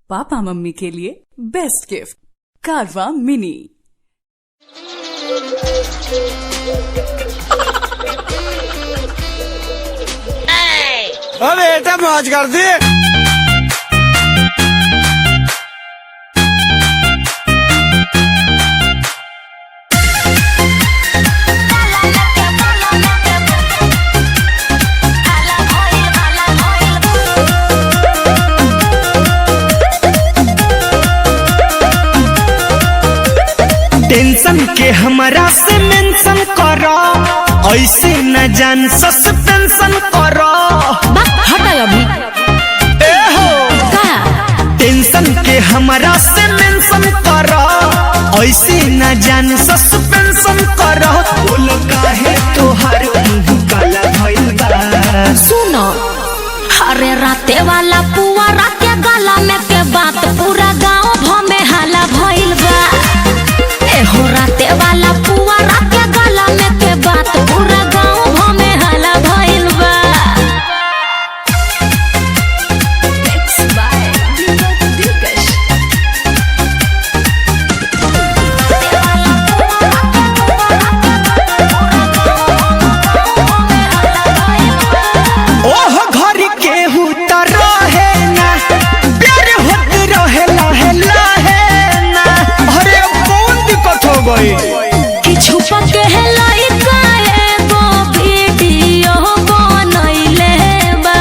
Papa mummy के लिए best gift कारवा मिनी। बेटा मौज कर दी। टेंशन के हमरा से मेंशन करो, ऐसे न जान सस्पेंशन करो। हटा अभी ए हो टेंशन के हमरा से मेंशन करो, ऐसे न जान सस्पेंशन करो। बोल काहे तोहर मुंह काला भइल बा? सुनो, अरे राते वाला पुआ राते गला में के बात पूरा गांव भमे हाला भइल बा। एहो राते वाला पुआ राते गला में के बात पूरा गांव भमे हाला भइल बा। ओह घर केहू त रहे ना, प्यार होत रहे लहे लहे ना। अरे कौन दिक्कत हो गई? कि छुपा के लइका एगो वीडियो बनैले बा,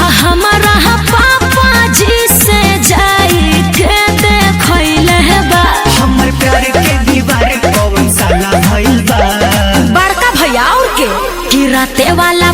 आ हमरा पापा जी से जाई के देखैले बा। हमर प्यार के दीवार कौन साला भइल बा? बड़का भैया और के कि राते वाला